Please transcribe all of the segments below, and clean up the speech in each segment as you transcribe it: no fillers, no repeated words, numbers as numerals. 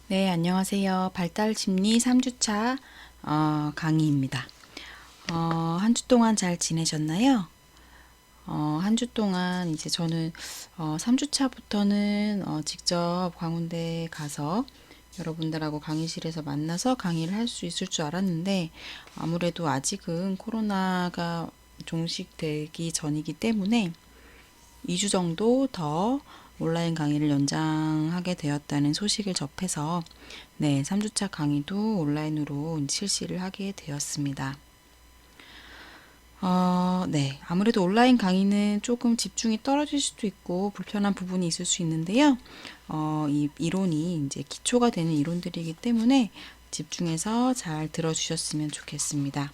네, 안녕하세요. 발달심리 3주차 강의입니다. 한 주 동안 잘 지내셨나요? 한 주 동안 이제 저는 3주차부터는 직접 광운대에 가서 여러분들하고 강의실에서 만나서 강의를 할 수 있을 줄 알았는데 아무래도 아직은 코로나가 종식되기 전이기 때문에 2주 정도 더 온라인 강의를 연장하게 되었다는 소식을 접해서 3주차 강의도 온라인으로 실시를 하게 되었습니다. 아무래도 온라인 강의는 조금 집중이 떨어질 수도 있고 불편한 부분이 있을 수 있는데요. 이 이론이 이제 기초가 되는 이론들이기 때문에 집중해서 잘 들어주셨으면 좋겠습니다.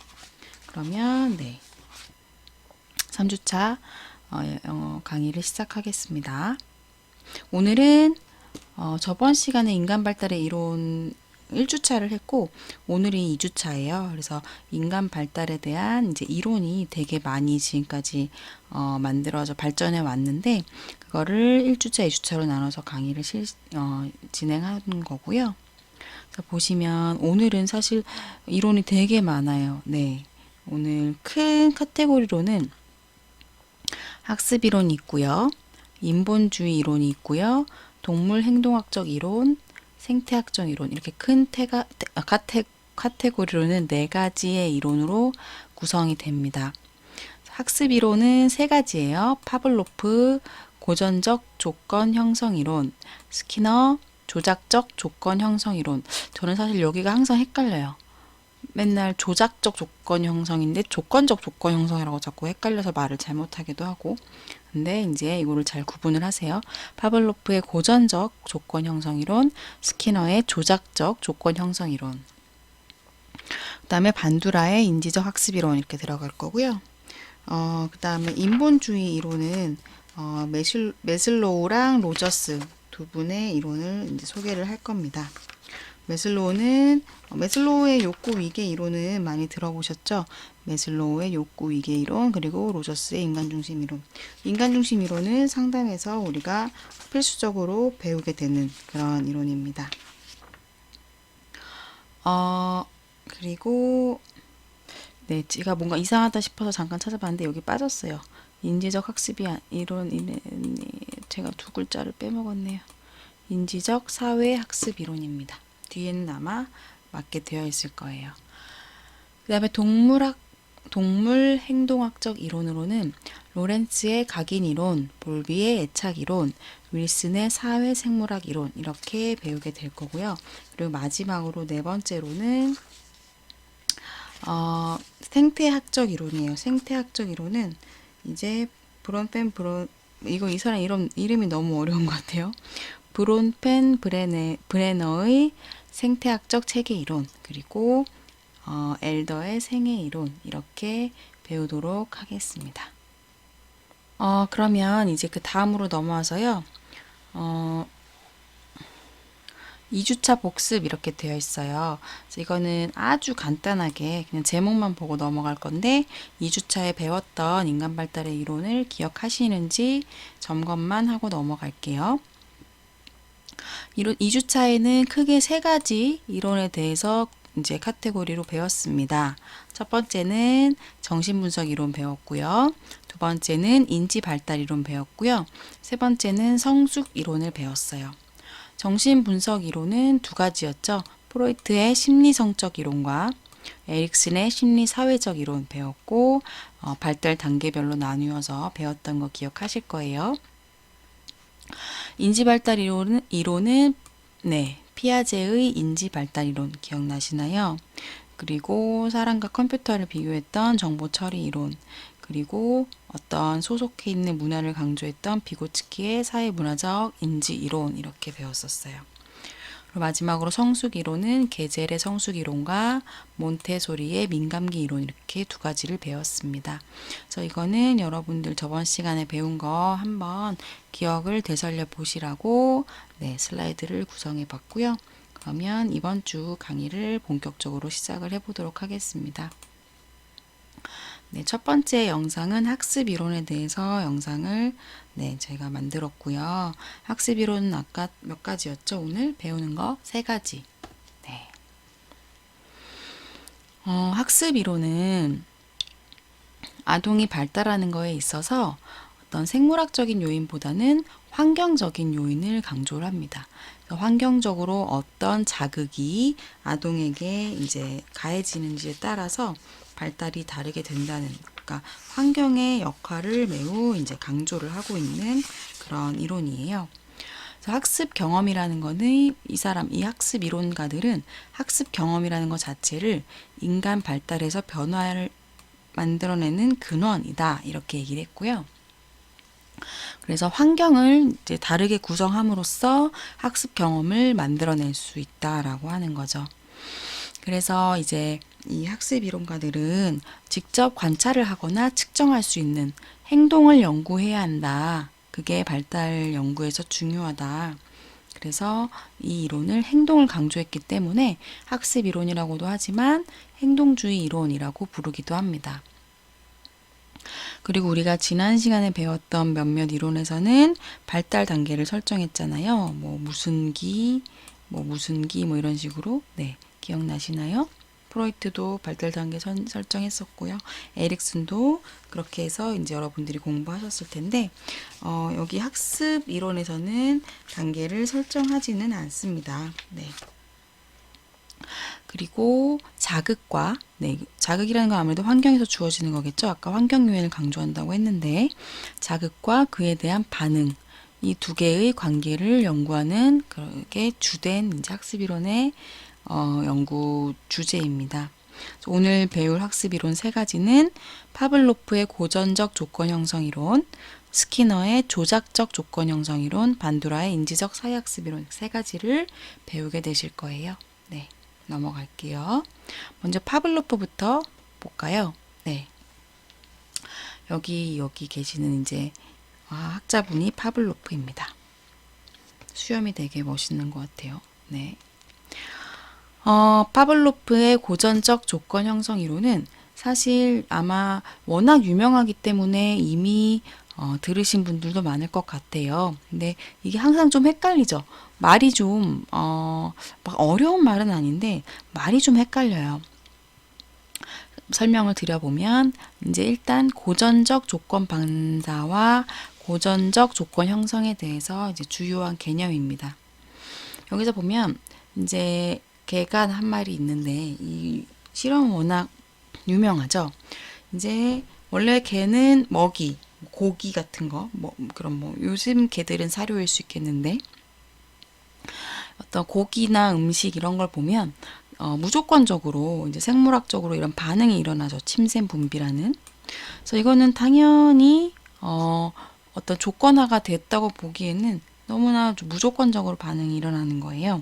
그러면 3주차 강의를 시작하겠습니다. 오늘은 저번 시간에 인간 발달의 이론 1주차를 했고 오늘이 2주차예요. 그래서 인간 발달에 대한 이제 이론이 되게 많이 지금까지 만들어져 발전해 왔는데 그거를 1주차, 2주차로 나눠서 강의를 진행하는 거고요. 보시면 오늘은 사실 이론이 되게 많아요. 네. 오늘 큰 카테고리로는 학습 이론이 있고요. 인본주의 이론이 있고요. 동물 행동학적 이론, 생태학적 이론 이렇게 큰 카테고리로는 4가지의 이론으로 구성이 됩니다. 학습 이론은 3가지예요. 파블로프 고전적 조건 형성 이론, 스키너 조작적 조건 형성 이론. 저는 사실 여기가 항상 헷갈려요. 맨날 조작적 조건 형성인데 조건적 조건 형성이라고 자꾸 헷갈려서 말을 잘못하기도 하고. 근데 이제 이거를 잘 구분을 하세요. 파블로프의 고전적 조건 형성 이론, 스키너의 조작적 조건 형성 이론. 그다음에 반두라의 인지적 학습 이론 이렇게 들어갈 거고요. 그다음에 인본주의 이론은 메슬로우랑 로저스 두 분의 이론을 이제 소개를 할 겁니다. 메슬로우의 욕구 위계 이론은 많이 들어보셨죠? 메슬로우의 욕구 위계 이론 그리고 로저스의 인간 중심 이론. 인간 중심 이론은 상담에서 우리가 필수적으로 배우게 되는 그런 이론입니다. 그리고 제가 뭔가 이상하다 싶어서 잠깐 찾아봤는데 여기 빠졌어요. 인지적 학습이 이론 제가 2글자를 빼먹었네요. 인지적 사회 학습 이론입니다. 뒤에는 아마 맞게 되어 있을 거예요. 그 다음에 동물 행동학적 이론으로는 로렌츠의 각인 이론, 볼비의 애착 이론, 윌슨의 사회 생물학 이론 이렇게 배우게 될 거고요. 그리고 마지막으로 4번째로는 생태학적 이론이에요. 생태학적 이론은 이제 이거 이 사람 이름이 너무 어려운 것 같아요. 브론펜 브레너의 생태학적 체계 이론 그리고 엘더의 생애 이론 이렇게 배우도록 하겠습니다. 그러면 이제 그 다음으로 넘어와서요. 2주차 복습 이렇게 되어 있어요. 그래서 이거는 아주 간단하게 그냥 제목만 보고 넘어갈 건데 2주차에 배웠던 인간 발달의 이론을 기억하시는지 점검만 하고 넘어갈게요. 2주차에는 크게 3가지 이론에 대해서 이제 카테고리로 배웠습니다. 첫 번째는 정신분석 이론 배웠고요. 두 번째는 인지발달 이론 배웠고요. 세 번째는 성숙 이론을 배웠어요. 정신분석 이론은 2가지였죠. 프로이트의 심리성적 이론과 에릭슨의 심리사회적 이론 배웠고 발달 단계별로 나누어서 배웠던 거 기억하실 거예요. 인지발달 이론은 피아제의 인지발달 이론 기억나시나요? 그리고 사람과 컴퓨터를 비교했던 정보처리 이론, 그리고 어떤 소속해 있는 문화를 강조했던 비고츠키의 사회문화적 인지 이론 이렇게 배웠었어요. 그리고 마지막으로 성숙 이론은 게젤의 성숙 이론과 몬테소리의 민감기 이론 이렇게 2가지를 배웠습니다. 그래서 이거는 여러분들 저번 시간에 배운 거 한번 기억을 되살려 보시라고 슬라이드를 구성해 봤고요. 그러면 이번 주 강의를 본격적으로 시작을 해보도록 하겠습니다. 네, 첫 번째 영상은 학습 이론에 대해서 영상을 제가 만들었고요. 학습 이론은 아까 몇 가지였죠? 오늘 배우는 거 세 가지. 네. 학습 이론은 아동이 발달하는 거에 있어서 어떤 생물학적인 요인보다는 환경적인 요인을 강조를 합니다. 환경적으로 어떤 자극이 아동에게 이제 가해지는지에 따라서 발달이 다르게 된다는, 그러니까 환경의 역할을 매우 이제 강조를 하고 있는 그런 이론이에요. 그래서 학습 경험이라는 거는 이 학습 이론가들은 학습 경험이라는 것 자체를 인간 발달에서 변화를 만들어내는 근원이다, 이렇게 얘기를 했고요. 그래서 환경을 이제 다르게 구성함으로써 학습 경험을 만들어낼 수 있다라고 하는 거죠. 그래서 이제 이 학습 이론가들은 직접 관찰을 하거나 측정할 수 있는 행동을 연구해야 한다. 그게 발달 연구에서 중요하다. 그래서 이 이론을 행동을 강조했기 때문에 학습 이론이라고도 하지만 행동주의 이론이라고 부르기도 합니다. 그리고 우리가 지난 시간에 배웠던 몇몇 이론에서는 발달 단계를 설정했잖아요. 무슨 기 이런 식으로. 네, 기억나시나요? 프로이트도 발달 단계 설정했었고요. 에릭슨도 그렇게 해서 이제 여러분들이 공부하셨을 텐데, 여기 학습 이론에서는 단계를 설정하지는 않습니다. 네. 그리고 자극과, 자극이라는 건 아무래도 환경에서 주어지는 거겠죠. 아까 환경 요인을 강조한다고 했는데, 자극과 그에 대한 반응, 이 두 개의 관계를 연구하는 그게 주된 이제 학습 이론의 연구 주제입니다. 오늘 배울 학습 이론 세 가지는 파블로프의 고전적 조건 형성 이론, 스키너의 조작적 조건 형성 이론, 반두라의 인지적 사회 학습 이론 세 가지를 배우게 되실 거예요. 네. 넘어갈게요. 먼저 파블로프부터 볼까요? 네. 여기 계시는 이제 학자분이 파블로프입니다. 수염이 되게 멋있는 것 같아요. 네. 파블로프의 고전적 조건 형성 이론은 사실 아마 워낙 유명하기 때문에 이미 들으신 분들도 많을 것 같아요. 근데 이게 항상 좀 헷갈리죠. 말이 좀 막 어려운 말은 아닌데 말이 좀 헷갈려요. 설명을 드려보면 이제 일단 고전적 조건 반사와 고전적 조건 형성에 대해서 이제 주요한 개념입니다. 여기서 보면 이제 개가 한 마리 있는데 이 실험은 워낙 유명하죠. 이제 원래 개는 먹이, 고기 같은 거, 그럼 요즘 개들은 사료일 수 있겠는데 어떤 고기나 음식 이런 걸 보면 무조건적으로 이제 생물학적으로 이런 반응이 일어나죠. 침샘 분비라는. 그래서 이거는 당연히 어떤 조건화가 됐다고 보기에는 너무나 무조건적으로 반응이 일어나는 거예요.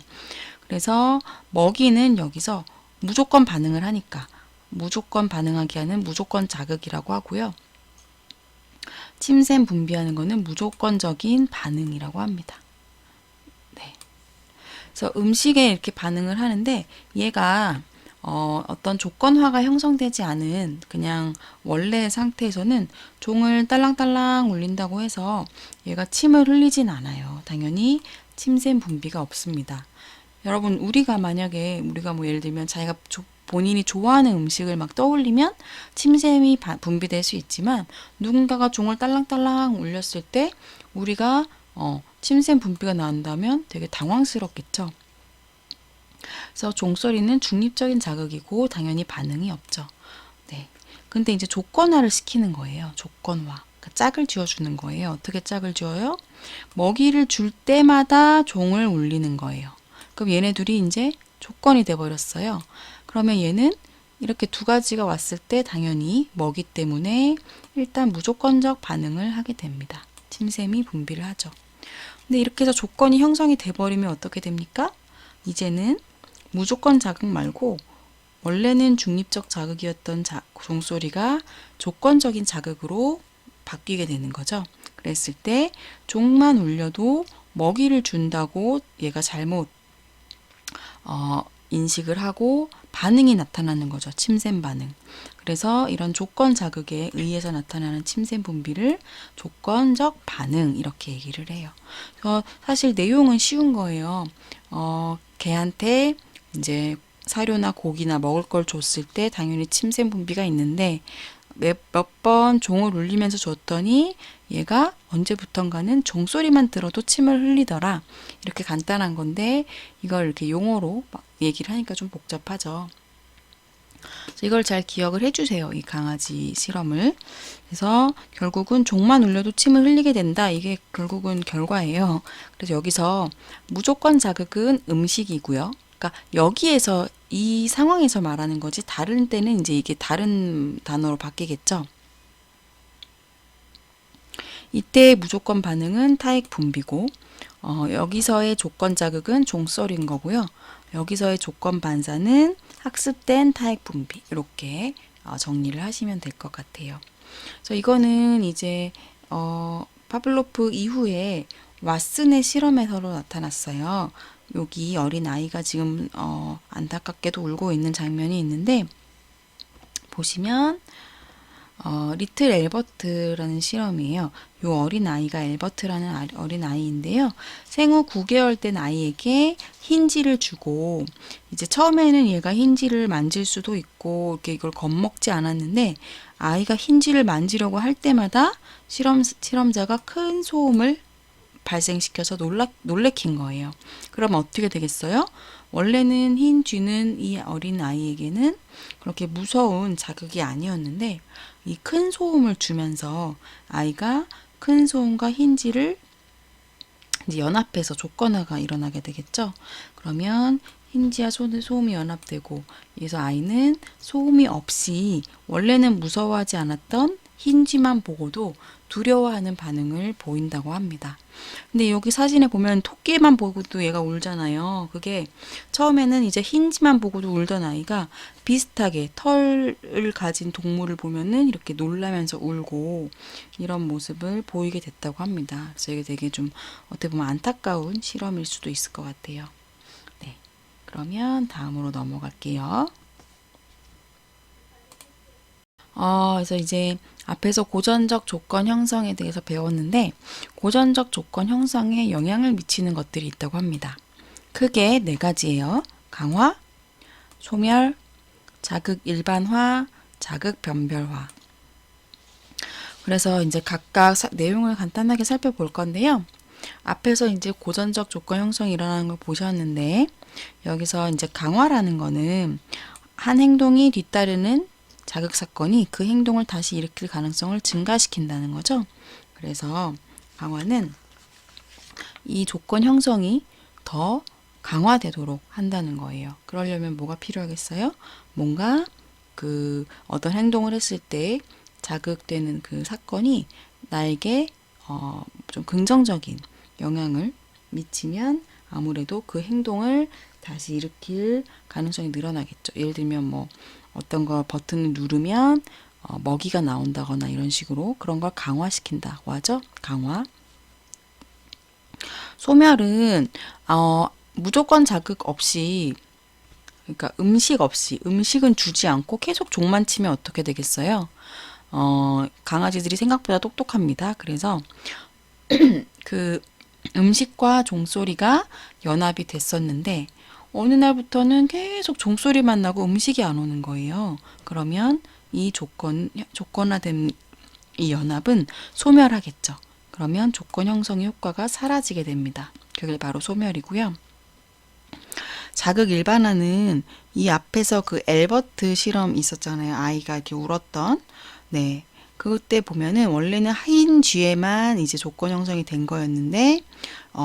그래서 먹이는 여기서 무조건 반응을 하니까 무조건 반응하게 하는 무조건 자극이라고 하고요. 침샘 분비하는 거는 무조건적인 반응이라고 합니다. 네. 그래서 음식에 이렇게 반응을 하는데 얘가 어떤 조건화가 형성되지 않은 그냥 원래 상태에서는 종을 딸랑딸랑 울린다고 해서 얘가 침을 흘리진 않아요. 당연히 침샘 분비가 없습니다. 여러분, 우리가 예를 들면 자기가 본인이 좋아하는 음식을 막 떠올리면 침샘이 분비될 수 있지만 누군가가 종을 딸랑딸랑 울렸을 때 우리가 침샘 분비가 나온다면 되게 당황스럽겠죠. 그래서 종소리는 중립적인 자극이고 당연히 반응이 없죠. 네. 근데 이제 조건화를 시키는 거예요. 조건화. 그러니까 짝을 지어주는 거예요. 어떻게 짝을 지어요? 먹이를 줄 때마다 종을 울리는 거예요. 그럼 얘네 둘이 이제 조건이 돼버렸어요. 그러면 얘는 이렇게 두 가지가 왔을 때 당연히 먹이 때문에 일단 무조건적 반응을 하게 됩니다. 침샘이 분비를 하죠. 근데 이렇게 해서 조건이 형성이 돼버리면 어떻게 됩니까? 이제는 무조건 자극 말고 원래는 중립적 자극이었던 종소리가 조건적인 자극으로 바뀌게 되는 거죠. 그랬을 때 종만 울려도 먹이를 준다고 얘가 잘못 인식을 하고 반응이 나타나는 거죠. 침샘 반응. 그래서 이런 조건 자극에 의해서 나타나는 침샘 분비를 조건적 반응 이렇게 얘기를 해요. 사실 내용은 쉬운 거예요. 개한테 이제 사료나 고기나 먹을 걸 줬을 때 당연히 침샘 분비가 있는데 몇 번 종을 울리면서 줬더니 얘가 언제부턴가는 종소리만 들어도 침을 흘리더라. 이렇게 간단한 건데 이걸 이렇게 용어로 막 얘기를 하니까 좀 복잡하죠. 이걸 잘 기억을 해주세요. 이 강아지 실험을. 그래서 결국은 종만 울려도 침을 흘리게 된다. 이게 결국은 결과예요. 그래서 여기서 무조건 자극은 음식이고요. 그러니까 여기에서 이 상황에서 말하는 거지 다른 때는 이제 이게 다른 단어로 바뀌겠죠. 이때 무조건 반응은 타액 분비고 여기서의 조건 자극은 종소리인 거고요. 여기서의 조건 반사는 학습된 타액 분비 이렇게 정리를 하시면 될 것 같아요. 그래서 이거는 이제 파블로프 이후에 왓슨의 실험에서도 나타났어요. 여기 어린 아이가 지금 안타깝게도 울고 있는 장면이 있는데 보시면 리틀 엘버트라는 실험이에요. 이 어린 아이가 엘버트라는 어린 아이인데요. 생후 9개월 된 아이에게 흰지를 주고 이제 처음에는 얘가 흰지를 만질 수도 있고 이렇게 이걸 겁먹지 않았는데 아이가 흰지를 만지려고 할 때마다 실험자가 큰 소음을 발생시켜서 놀래킨 거예요. 그럼 어떻게 되겠어요? 원래는 흰 쥐는 이 어린 아이에게는 그렇게 무서운 자극이 아니었는데 이 큰 소음을 주면서 아이가 큰 소음과 흰지를 이제 연합해서 조건화가 일어나게 되겠죠. 그러면 흰지와 소음이 연합되고 그래서 아이는 소음이 없이 원래는 무서워하지 않았던 흰쥐만 보고도 두려워하는 반응을 보인다고 합니다. 근데 여기 사진에 보면 토끼만 보고도 얘가 울잖아요. 그게 처음에는 이제 흰쥐만 보고도 울던 아이가 비슷하게 털을 가진 동물을 보면은 이렇게 놀라면서 울고 이런 모습을 보이게 됐다고 합니다. 그래서 이게 되게 좀 어떻게 보면 안타까운 실험일 수도 있을 것 같아요. 네, 그러면 다음으로 넘어갈게요. 그래서 이제 앞에서 고전적 조건 형성에 대해서 배웠는데 고전적 조건 형성에 영향을 미치는 것들이 있다고 합니다. 크게 4가지예요. 강화, 소멸, 자극 일반화, 자극 변별화. 그래서 이제 각각 내용을 간단하게 살펴볼 건데요. 앞에서 이제 고전적 조건 형성이 일어나는 걸 보셨는데 여기서 이제 강화라는 거는 한 행동이 뒤따르는 자극 사건이 그 행동을 다시 일으킬 가능성을 증가시킨다는 거죠. 그래서 강화는 이 조건 형성이 더 강화되도록 한다는 거예요. 그러려면 뭐가 필요하겠어요? 뭔가 그 어떤 행동을 했을 때 자극되는 그 사건이 나에게 좀 긍정적인 영향을 미치면 아무래도 그 행동을 다시 일으킬 가능성이 늘어나겠죠. 예를 들면 뭐 어떤 거 버튼을 누르면 먹이가 나온다거나 이런 식으로 그런 걸 강화시킨다고 하죠. 강화. 소멸은 무조건 자극 없이 그러니까 음식 없이 음식은 주지 않고 계속 종만 치면 어떻게 되겠어요? 강아지들이 생각보다 똑똑합니다. 그래서 그 음식과 종소리가 연합이 됐었는데 어느 날부터는 계속 종소리만 나고 음식이 안 오는 거예요. 그러면 이 조건화된 이 연합은 소멸하겠죠. 그러면 조건 형성의 효과가 사라지게 됩니다. 그게 바로 소멸이고요. 자극 일반화는 이 앞에서 그 엘버트 실험 있었잖아요. 아이가 이렇게 울었던. 네. 그때 보면은 원래는 흰 쥐에만 이제 조건 형성이 된 거였는데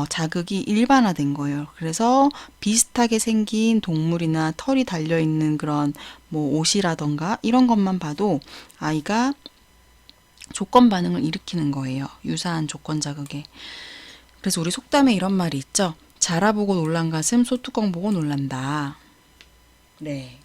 자극이 일반화된 거예요. 그래서 비슷하게 생긴 동물이나 털이 달려 있는 그런 뭐 옷이라던가 이런 것만 봐도 아이가 조건 반응을 일으키는 거예요. 유사한 조건 자극에. 그래서 우리 속담에 이런 말이 있죠. 자라보고 놀란 가슴 소뚜껑 보고 놀란다. 네.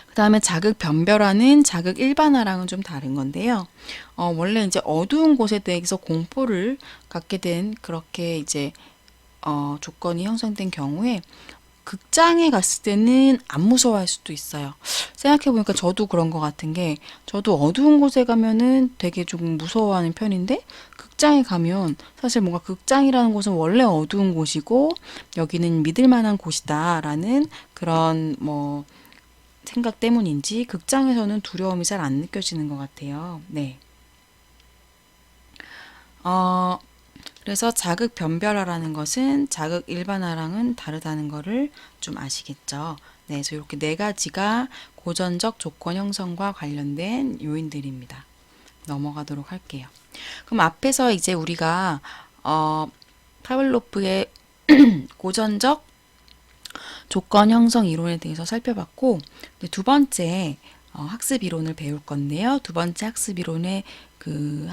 그 다음에 자극 변별화는 자극 일반화랑은 좀 다른 건데요. 원래 이제 어두운 곳에 대해서 공포를 갖게 된 그렇게 이제 조건이 형성된 경우에 극장에 갔을 때는 안 무서워할 수도 있어요. 생각해보니까 저도 그런 것 같은 게, 저도 어두운 곳에 가면은 되게 좀 무서워하는 편인데, 극장에 가면 사실 뭔가 극장이라는 곳은 원래 어두운 곳이고, 여기는 믿을 만한 곳이다라는 그런 뭐 생각 때문인지 극장에서는 두려움이 잘 안 느껴지는 것 같아요. 네. 어, 그래서 자극 변별화라는 것은 자극 일반화랑은 다르다는 것을 좀 아시겠죠? 네, 그래서 이렇게 네 가지가 고전적 조건 형성과 관련된 요인들입니다. 넘어가도록 할게요. 그럼 앞에서 이제 우리가 파블로프의 고전적 조건 형성 이론에 대해서 살펴봤고, 이제 두 번째 학습 이론을 배울 건데요. 두 번째 학습 이론의 그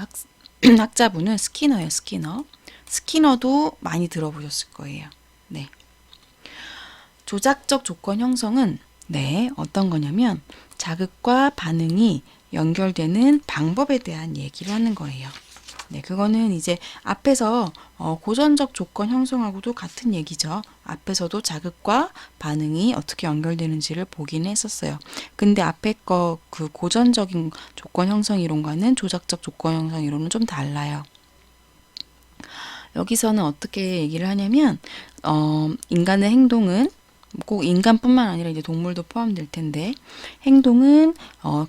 학자분은 스키너예요, 스키너. 스키너도 많이 들어보셨을 거예요. 네. 조작적 조건 형성은 네, 어떤 거냐면 자극과 반응이 연결되는 방법에 대한 얘기를 하는 거예요. 네, 그거는 이제 앞에서 고전적 조건 형성하고도 같은 얘기죠. 앞에서도 자극과 반응이 어떻게 연결되는지를 보긴 했었어요. 근데 앞에 거 그 고전적인 조건 형성 이론과는 조작적 조건 형성 이론은 좀 달라요. 여기서는 어떻게 얘기를 하냐면 인간의 행동은 꼭 인간뿐만 아니라 이제 동물도 포함될 텐데 행동은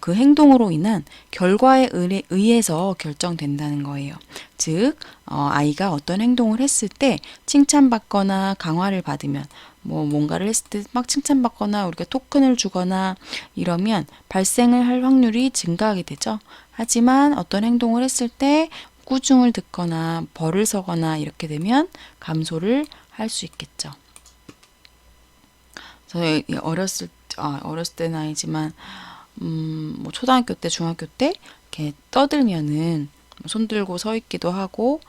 그 행동으로 인한 결과에 의해서 결정된다는 거예요. 즉 아이가 어떤 행동을 했을 때 칭찬받거나 강화를 받으면 뭐 뭔가를 했을 때 막 칭찬받거나 우리가 토큰을 주거나 이러면 발생을 할 확률이 증가하게 되죠. 하지만 어떤 행동을 했을 때 꾸중을 듣거나 벌을 서거나 이렇게 되면 감소를 할 수 있겠죠. 저희 어렸을 때는 아니지만 뭐 초등학교 때, 중학교 때 이렇게 떠들면은 손 들고 서 있기도 하고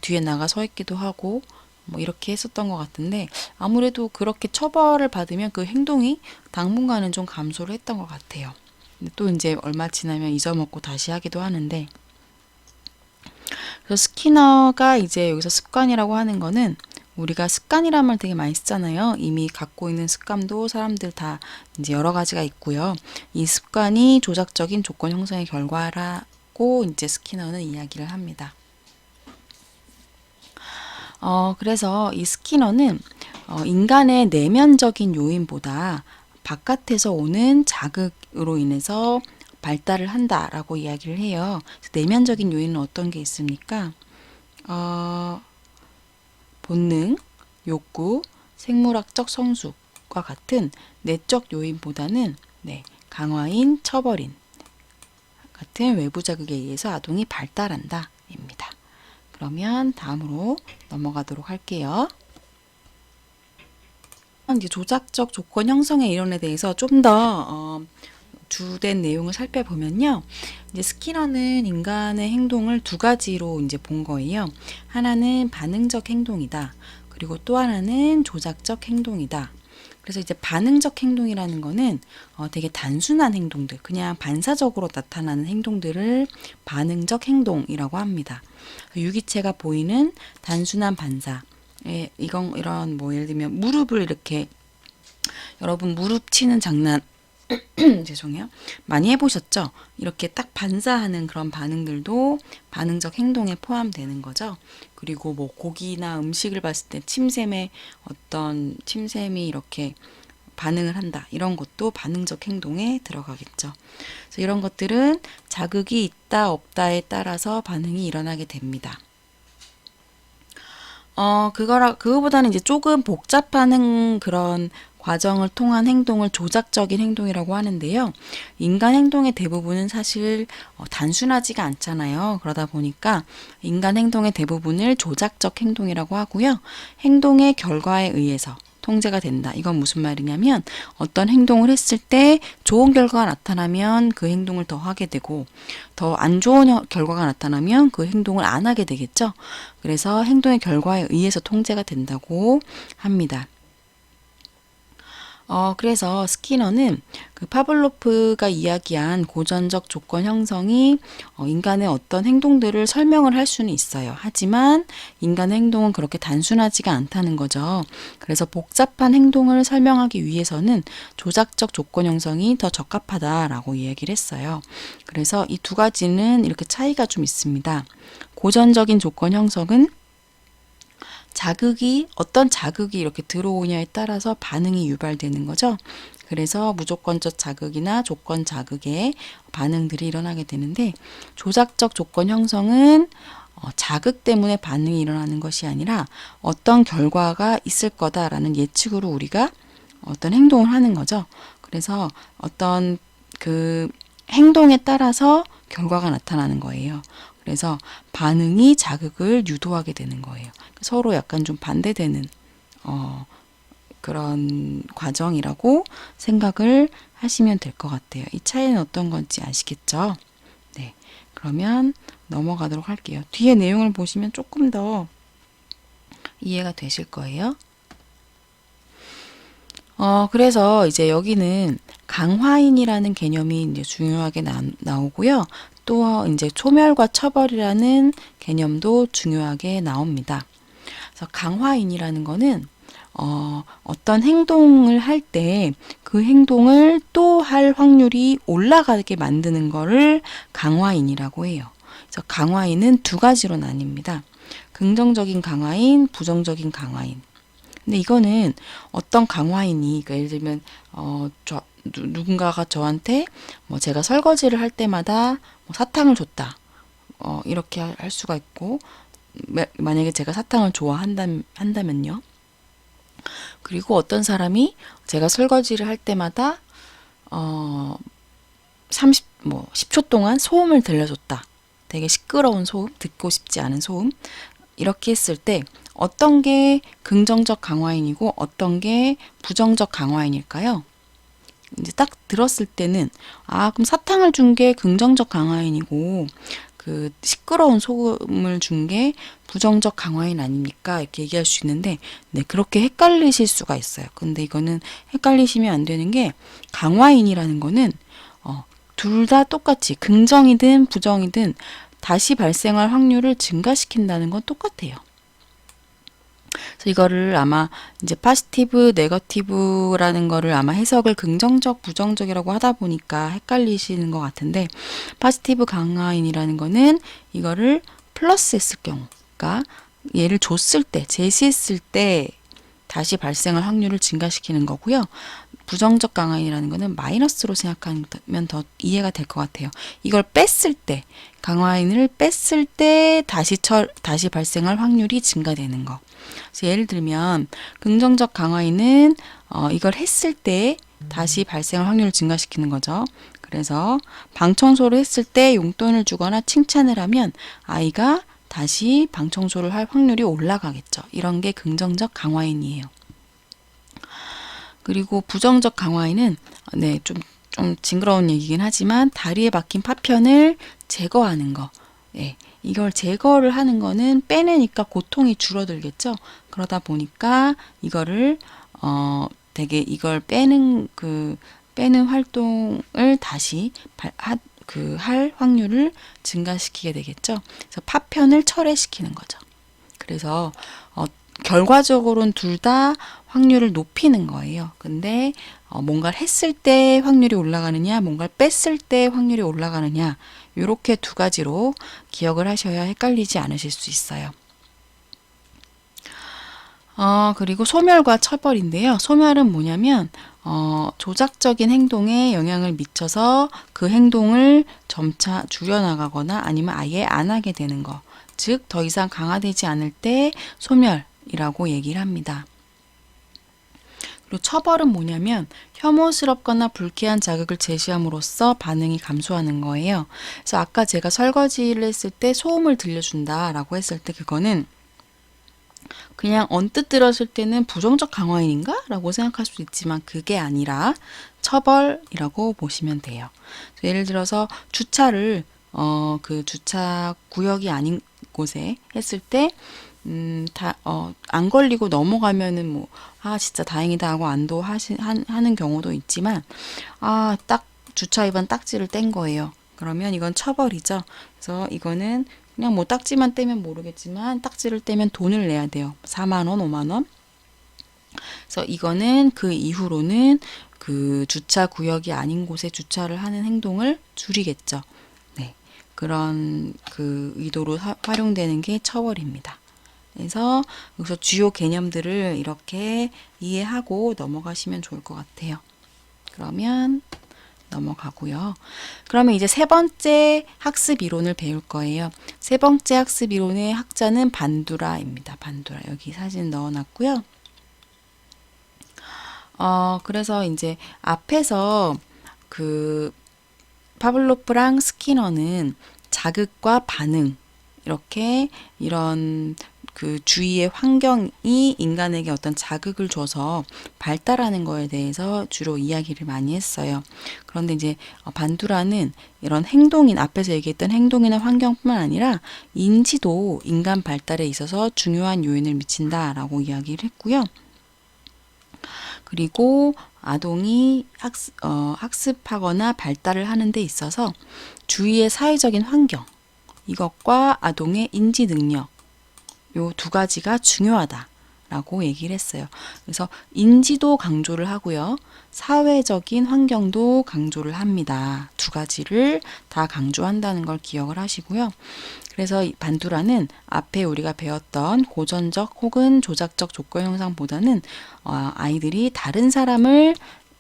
뒤에 나가 서 있기도 하고 뭐 이렇게 했었던 것 같은데 아무래도 그렇게 처벌을 받으면 그 행동이 당분간은 좀 감소를 했던 것 같아요. 근데 또 이제 얼마 지나면 잊어먹고 다시 하기도 하는데 그래서 스키너가 이제 여기서 습관이라고 하는 거는 우리가 습관이란 말 되게 많이 쓰잖아요. 이미 갖고 있는 습관도 사람들 다 이제 여러 가지가 있고요. 이 습관이 조작적인 조건 형성의 결과라고 이제 스키너는 이야기를 합니다. 그래서 이 스키너는 인간의 내면적인 요인보다 바깥에서 오는 자극으로 인해서 발달을 한다라고 이야기를 해요. 내면적인 요인은 어떤 게 있습니까? 본능, 욕구, 생물학적 성숙과 같은 내적 요인보다는 강화인, 처벌인 같은 외부 자극에 의해서 아동이 발달한다 입니다. 그러면 다음으로 넘어가도록 할게요. 이제 조작적 조건 형성의 이론에 대해서 좀 더 주된 내용을 살펴보면요. 이제 스키너는 인간의 행동을 두 가지로 이제 본 거예요. 하나는 반응적 행동이다. 그리고 또 하나는 조작적 행동이다. 그래서 이제 반응적 행동이라는 거는 되게 단순한 행동들, 그냥 반사적으로 나타나는 행동들을 반응적 행동이라고 합니다. 유기체가 보이는 단순한 반사. 이런 뭐 예를 들면 무릎을 이렇게 여러분 무릎 치는 장난 죄송해요. 많이 해보셨죠? 이렇게 딱 반사하는 그런 반응들도 반응적 행동에 포함되는 거죠. 그리고 뭐 고기나 음식을 봤을 때 침샘이 이렇게 반응을 한다. 이런 것도 반응적 행동에 들어가겠죠. 그래서 이런 것들은 자극이 있다 없다에 따라서 반응이 일어나게 됩니다. 그거보다는 이제 조금 복잡한 그런 과정을 통한 행동을 조작적인 행동이라고 하는데요. 인간 행동의 대부분은 사실 단순하지가 않잖아요. 그러다 보니까 인간 행동의 대부분을 조작적 행동이라고 하고요. 행동의 결과에 의해서 통제가 된다. 이건 무슨 말이냐면 어떤 행동을 했을 때 좋은 결과가 나타나면 그 행동을 더 하게 되고 더 안 좋은 결과가 나타나면 그 행동을 안 하게 되겠죠. 그래서 행동의 결과에 의해서 통제가 된다고 합니다. 그래서 스키너는 그 파블로프가 이야기한 고전적 조건 형성이 인간의 어떤 행동들을 설명을 할 수는 있어요. 하지만 인간의 행동은 그렇게 단순하지가 않다는 거죠. 그래서 복잡한 행동을 설명하기 위해서는 조작적 조건 형성이 더 적합하다라고 이야기를 했어요. 그래서 이 두 가지는 이렇게 차이가 좀 있습니다. 고전적인 조건 형성은 어떤 자극이 이렇게 들어오냐에 따라서 반응이 유발되는 거죠. 그래서 무조건적 자극이나 조건 자극의 반응들이 일어나게 되는데, 조작적 조건 형성은 자극 때문에 반응이 일어나는 것이 아니라 어떤 결과가 있을 거다라는 예측으로 우리가 어떤 행동을 하는 거죠. 그래서 어떤 그 행동에 따라서 결과가 나타나는 거예요. 그래서 반응이 자극을 유도하게 되는 거예요. 서로 약간 좀 반대되는 그런 과정이라고 생각을 하시면 될 것 같아요. 이 차이는 어떤 건지 아시겠죠? 네, 그러면 넘어가도록 할게요. 뒤에 내용을 보시면 조금 더 이해가 되실 거예요. 그래서 이제 여기는 강화인이라는 개념이 이제 중요하게 나오고요. 또 이제 소멸과 처벌이라는 개념도 중요하게 나옵니다. 그래서 강화인이라는 거는 어떤 행동을 할 때 그 행동을 또 할 확률이 올라가게 만드는 거를 강화인이라고 해요. 그래서 강화인은 두 가지로 나뉩니다. 긍정적인 강화인, 부정적인 강화인. 근데 이거는 어떤 강화인이, 그러니까 예를 들면 누군가가 저한테 뭐 제가 설거지를 할 때마다 뭐 사탕을 줬다. 이렇게 할 수가 있고, 만약에 제가 사탕을 좋아한다면요. 그리고 어떤 사람이 제가 설거지를 할 때마다 10초 동안 소음을 들려줬다. 되게 시끄러운 소음, 듣고 싶지 않은 소음. 이렇게 했을 때 어떤 게 긍정적 강화인이고 어떤 게 부정적 강화인일까요? 이제 딱 들었을 때는 그럼 사탕을 준 게 긍정적 강화인이고 그 시끄러운 소음을 준 게 부정적 강화인 아닙니까? 이렇게 얘기할 수 있는데, 네, 그렇게 헷갈리실 수가 있어요. 근데 이거는 헷갈리시면 안 되는 게, 강화인이라는 거는 둘 다 똑같이 긍정이든 부정이든 다시 발생할 확률을 증가시킨다는 건 똑같아요. 그래서 이거를 아마 이제 파지티브, 네거티브라는 거를 아마 해석을 긍정적, 부정적이라고 하다 보니까 헷갈리시는 것 같은데, 파지티브 강화인이라는 거는 이거를 플러스 했을 경우, 그러니까 얘를 줬을 때, 제시했을 때 다시 발생할 확률을 증가시키는 거고요. 부정적 강화인이라는 거는 마이너스로 생각하면 더 이해가 될 것 같아요. 이걸 뺐을 때, 강화인을 뺐을 때 다시 발생할 확률이 증가되는 거. 그래서 예를 들면 긍정적 강화인은 이걸 했을 때 다시 발생할 확률을 증가시키는 거죠. 그래서 방 청소를 했을 때 용돈을 주거나 칭찬을 하면 아이가 다시 방 청소를 할 확률이 올라가겠죠. 이런 게 긍정적 강화인이에요. 그리고 부정적 강화인은 네, 좀 징그러운 얘기긴 하지만 다리에 박힌 파편을 제거하는 거. 예, 이걸 제거를 하는 거는 빼내니까 고통이 줄어들겠죠. 그러다 보니까 이거를 되게 이걸 빼는 활동을 다시 할 확률을 증가시키게 되겠죠. 그래서 파편을 철회시키는 거죠. 그래서 결과적으로는 둘 다 확률을 높이는 거예요. 근데 뭔가를 했을 때 확률이 올라가느냐, 뭔가를 뺐을 때 확률이 올라가느냐, 이렇게 두 가지로 기억을 하셔야 헷갈리지 않으실 수 있어요. 그리고 소멸과 처벌인데요. 소멸은 뭐냐면 조작적인 행동에 영향을 미쳐서 그 행동을 점차 줄여나가거나 아니면 아예 안 하게 되는 거. 즉, 더 이상 강화되지 않을 때 소멸이라고 얘기를 합니다. 그리고 처벌은 뭐냐면 혐오스럽거나 불쾌한 자극을 제시함으로써 반응이 감소하는 거예요. 그래서 아까 제가 설거지를 했을 때 소음을 들려준다라고 했을 때 그거는 그냥 언뜻 들었을 때는 부정적 강화인인가? 라고 생각할 수도 있지만 그게 아니라 처벌이라고 보시면 돼요. 예를 들어서 주차를 그 주차 구역이 아닌 곳에 했을 때 안 걸리고 넘어가면은 뭐, 진짜 다행이다 하고 하는 경우도 있지만, 딱 주차 위반 딱지를 뗀 거예요. 그러면 이건 처벌이죠. 그래서 이거는 그냥 뭐 딱지만 떼면 모르겠지만, 딱지를 떼면 돈을 내야 돼요. 4만 원, 5만 원. 그래서 이거는 그 이후로는 그 주차 구역이 아닌 곳에 주차를 하는 행동을 줄이겠죠. 네. 그런 그 의도로 활용되는 게 처벌입니다. 그래서 여기서 주요 개념들을 이렇게 이해하고 넘어가시면 좋을 것 같아요. 그러면 넘어가고요. 그러면 이제 세 번째 학습 이론을 배울 거예요. 세 번째 학습 이론의 학자는 반두라입니다. 반두라. 여기 사진 넣어놨고요. 그래서 이제 앞에서 그 파블로프랑 스키너는 자극과 반응, 이렇게 이런 그 주위의 환경이 인간에게 어떤 자극을 줘서 발달하는 거에 대해서 주로 이야기를 많이 했어요. 그런데 이제 반두라는 이런 앞에서 얘기했던 행동이나 환경뿐만 아니라 인지도 인간 발달에 있어서 중요한 요인을 미친다라고 이야기를 했고요. 그리고 아동이 학습하거나 발달을 하는 데 있어서 주위의 사회적인 환경, 이것과 아동의 인지 능력, 요 두 가지가 중요하다라고 얘기를 했어요. 그래서 인지도 강조를 하고요. 사회적인 환경도 강조를 합니다. 두 가지를 다 강조한다는 걸 기억을 하시고요. 그래서 반두라는 앞에 우리가 배웠던 고전적 혹은 조작적 조건 형상보다는 아이들이 다른 사람을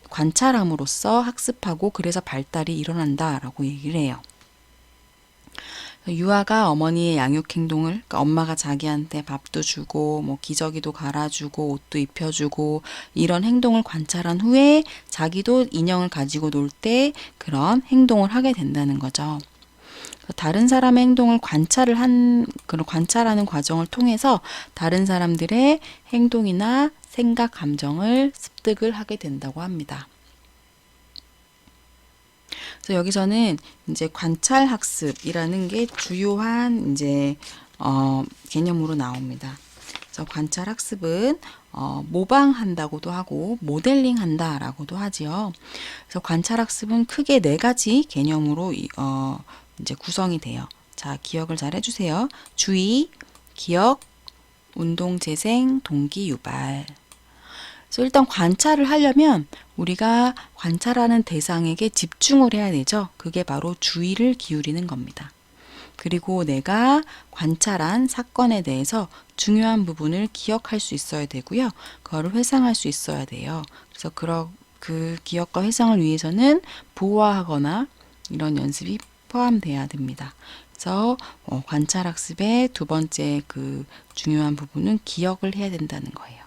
관찰함으로써 학습하고 그래서 발달이 일어난다라고 얘기를 해요. 유아가 어머니의 양육 행동을, 그러니까 엄마가 자기한테 밥도 주고 뭐 기저귀도 갈아주고 옷도 입혀주고 이런 행동을 관찰한 후에 자기도 인형을 가지고 놀 때 그런 행동을 하게 된다는 거죠. 다른 사람의 행동을 그런 관찰하는 과정을 통해서 다른 사람들의 행동이나 생각, 감정을 습득을 하게 된다고 합니다. 그래서 여기서는 이제 관찰 학습이라는 게 주요한 이제 개념으로 나옵니다. 그래서 관찰 학습은 모방한다고도 하고 모델링 한다라고도 하지요. 그래서 관찰 학습은 크게 네 가지 개념으로 이제 구성이 돼요. 자, 기억을 잘 해주세요. 주의, 기억, 운동 재생, 동기 유발. 그래서 일단 관찰을 하려면 우리가 관찰하는 대상에게 집중을 해야 되죠. 그게 바로 주의를 기울이는 겁니다. 그리고 내가 관찰한 사건에 대해서 중요한 부분을 기억할 수 있어야 되고요. 그거를 회상할 수 있어야 돼요. 그래서 그 기억과 회상을 위해서는 보완하거나 이런 연습이 포함돼야 됩니다. 그래서 관찰학습의 두 번째 그 중요한 부분은 기억을 해야 된다는 거예요.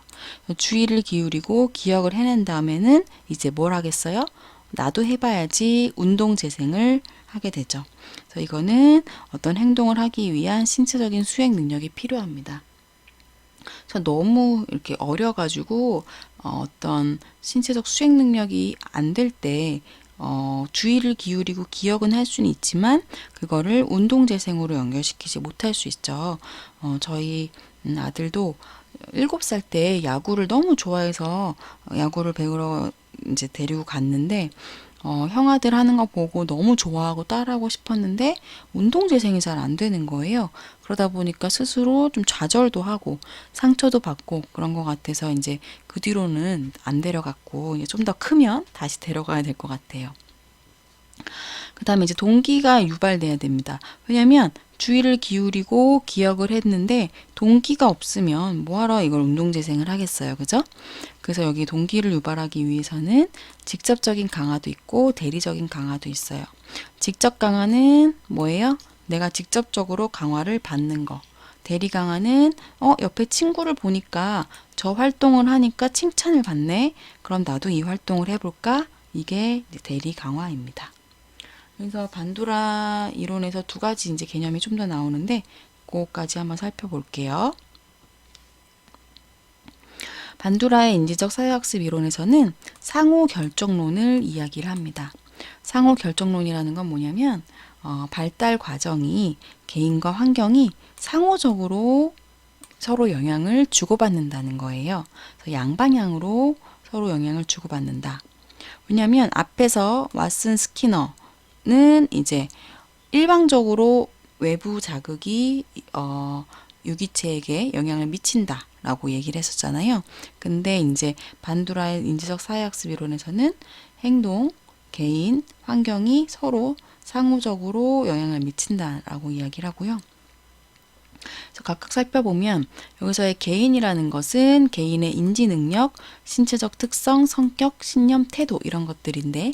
주의를 기울이고 기억을 해낸 다음에는 이제 뭘 하겠어요? 나도 해봐야지 운동 재생을 하게 되죠. 그래서 이거는 어떤 행동을 하기 위한 신체적인 수행 능력이 필요합니다. 그래서 너무 이렇게 어려가지고 어떤 신체적 수행 능력이 안 될 때 주의를 기울이고 기억은 할 수는 있지만 그거를 운동 재생으로 연결시키지 못할 수 있죠. 저희 아들도 7살 때 야구를 너무 좋아해서 야구를 배우러 이제 데리고 갔는데 형아들 하는 거 보고 너무 좋아하고 따라하고 싶었는데 운동 재생이 잘 안 되는 거예요. 그러다 보니까 스스로 좀 좌절도 하고 상처도 받고 그런 것 같아서 이제 그 뒤로는 안 데려갔고 좀 더 크면 다시 데려가야 될 것 같아요. 그 다음에 이제 동기가 유발돼야 됩니다. 왜냐면 주의를 기울이고 기억을 했는데 동기가 없으면 뭐하러 이걸 운동재생을 하겠어요. 그죠? 그래서 여기 동기를 유발하기 위해서는 직접적인 강화도 있고 대리적인 강화도 있어요. 직접 강화는 뭐예요? 내가 직접적으로 강화를 받는 거. 대리 강화는 옆에 친구를 보니까 저 활동을 하니까 칭찬을 받네. 그럼 나도 이 활동을 해볼까? 이게 대리 강화입니다. 그래서 반두라 이론에서 두 가지 이제 개념이 좀 더 나오는데 그거까지 한번 살펴볼게요. 반두라의 인지적 사회학습 이론에서는 상호 결정론을 이야기를 합니다. 상호 결정론이라는 건 뭐냐면 발달 과정이 개인과 환경이 상호적으로 서로 영향을 주고받는다는 거예요. 그래서 양방향으로 서로 영향을 주고받는다. 왜냐하면 앞에서 왓슨 스키너는 이제 일방적으로 외부 자극이 유기체에게 영향을 미친다라고 얘기를 했었잖아요. 근데 이제 반두라의 인지적 사회학습 이론에서는 행동, 개인, 환경이 서로 상호적으로 영향을 미친다라고 이야기를 하고요. 그래서 각각 살펴보면 여기서의 개인이라는 것은 개인의 인지 능력, 신체적 특성, 성격, 신념, 태도 이런 것들인데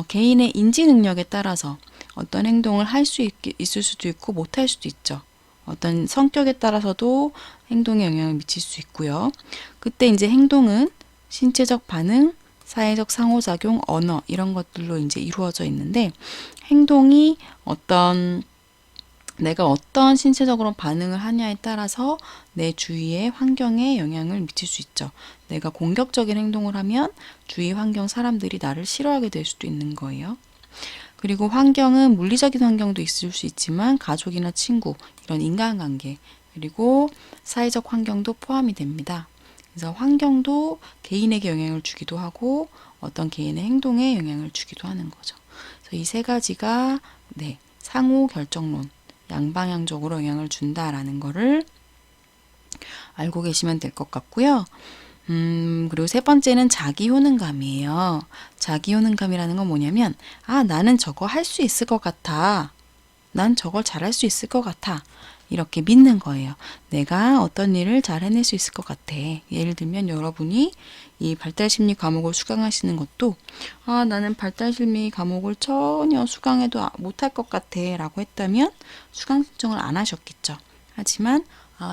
개인의 인지 능력에 따라서 어떤 행동을 할 수 있을 수도 있고 못할 수도 있죠. 어떤 성격에 따라서도 행동에 영향을 미칠 수 있고요. 그때 이제 행동은 신체적 반응, 사회적 상호작용, 언어 이런 것들로 이제 이루어져 있는데 행동이 내가 어떤 신체적으로 반응을 하냐에 따라서 내 주위의 환경에 영향을 미칠 수 있죠. 내가 공격적인 행동을 하면 주위 환경 사람들이 나를 싫어하게 될 수도 있는 거예요. 그리고 환경은 물리적인 환경도 있을 수 있지만 가족이나 친구, 이런 인간관계, 그리고 사회적 환경도 포함이 됩니다. 그래서 환경도 개인에게 영향을 주기도 하고 어떤 개인의 행동에 영향을 주기도 하는 거죠. 그래서 이 세 가지가 상호 결정론, 양방향적으로 영향을 준다라는 거를 알고 계시면 될 것 같고요. 그리고 세 번째는 자기 효능감이에요. 자기 효능감이라는 건 뭐냐면, 나는 저거 할 수 있을 것 같아. 난 저걸 잘할 수 있을 것 같아. 이렇게 믿는 거예요. 내가 어떤 일을 잘 해낼 수 있을 것 같아. 예를 들면 여러분이 이 발달심리 과목을 수강하시는 것도 나는 발달심리 과목을 전혀 수강해도 못할 것 같아 라고 했다면 수강 신청을 안 하셨겠죠. 하지만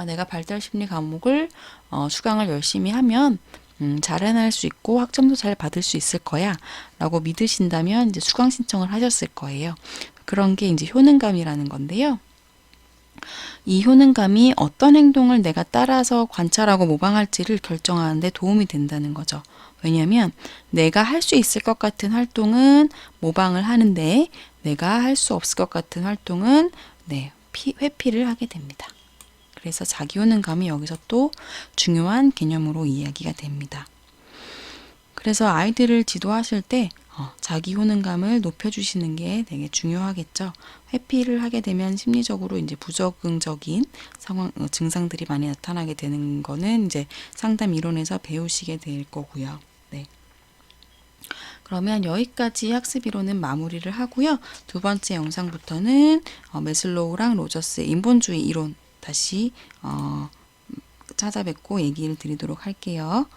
내가 발달심리 과목을 수강을 열심히 하면 잘 해낼 수 있고 학점도 잘 받을 수 있을 거야 라고 믿으신다면 이제 수강 신청을 하셨을 거예요. 그런 게 이제 효능감이라는 건데요. 이 효능감이 어떤 행동을 내가 따라서 관찰하고 모방할지를 결정하는 데 도움이 된다는 거죠. 왜냐하면 내가 할 수 있을 것 같은 활동은 모방을 하는데 내가 할 수 없을 것 같은 활동은 회피를 하게 됩니다. 그래서 자기 효능감이 여기서 또 중요한 개념으로 이야기가 됩니다. 그래서 아이들을 지도하실 때 자기 효능감을 높여주시는 게 되게 중요하겠죠. 회피를 하게 되면 심리적으로 이제 부적응적인 상황, 증상들이 많이 나타나게 되는 거는 이제 상담 이론에서 배우시게 될 거고요. 네. 그러면 여기까지 학습 이론은 마무리를 하고요. 두 번째 영상부터는 매슬로우랑 로저스의 인본주의 이론 다시 찾아뵙고 얘기를 드리도록 할게요.